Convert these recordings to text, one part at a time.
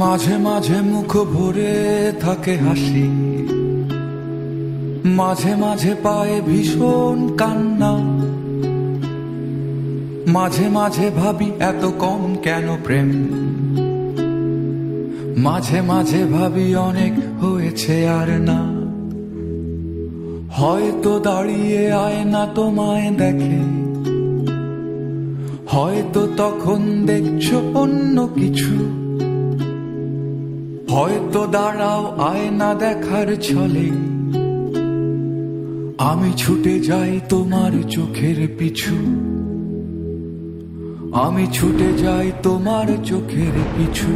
মাঝে মাঝে মুখ ভরে থাকে হাসি, মাঝে মাঝে পায়ে ভীষণ কান্না। মাঝে মাঝে ভাবি এত কম কেন প্রেম, মাঝে মাঝে ভাবি অনেক হয়েছে আর না। হয়তো দাঁড়িয়ে আয়না তোমায় দেখে, হয়তো তখন দেখছো অন্য কিছু। হয়তো দাঁড়াও আয়না দেখার ছলে, আমি ছুটে যাই তোমার চোখের পিছু। আমি ছুটে যাই তোমার চোখের পিছু।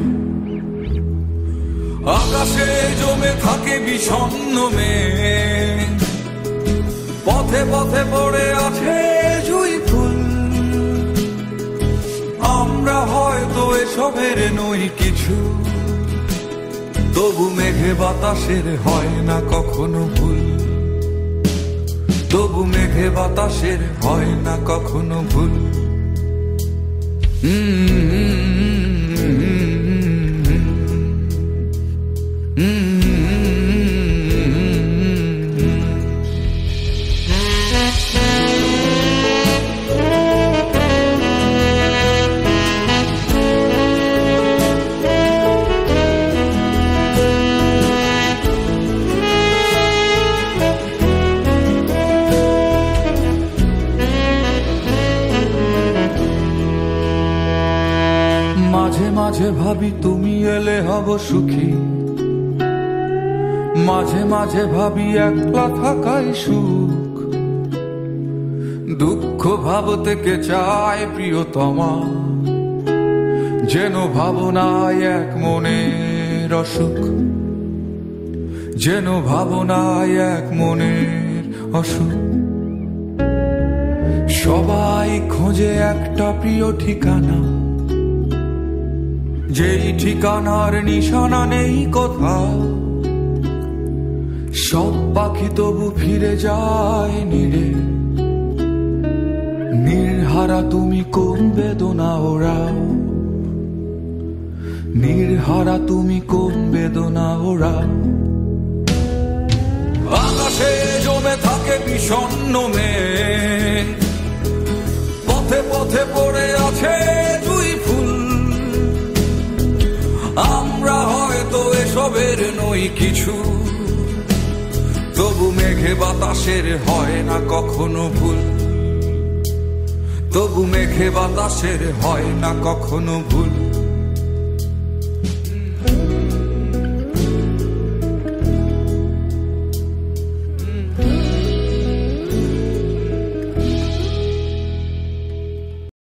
আকাশে জমে থাকে বিষণ্ণ মেঘ, পথে পথে পড়ে আছে জুঁই ফুল। আমরা হয়তো এসবের নই কিছু, তবু মেঘে বাতাসের হয় না কখনো ভুল। তবু মেঘে বাতাসের হয় না কখনো ভুল। মাঝে মাঝে ভাবি তুমি এলে হব সুখী, মাঝে মাঝে ভাবি একলা থাকাই সুখ। দুঃখ ভাব থেকে চায় প্রিয়তমা, যেন ভাবনায় এক মনের অসুখ। যেন ভাবনায় এক মনের অসুখ। সবাই খোঁজে একটা প্রিয় ঠিকানা, যেই ঠিকানার নিশানা নেই কোথাও। সব পাখি তবু ফিরে যায় নীড়ে, নির্হারা তুমি কোন বেদনা ওরাও। নির্হারা তুমি কোন বেদনা ওরাও। আকাশে জমে থাকে বিষণ্ণ মেঘ, পথে পথে পড়ে আছে জুঁই ফুল। আমরা হয়তো এসবের নই কিছু, তবু মেঘে বাতাসের হয় না কখনো ভুল। তবু মেঘে বাতাসের হয় না কখনো ভুল।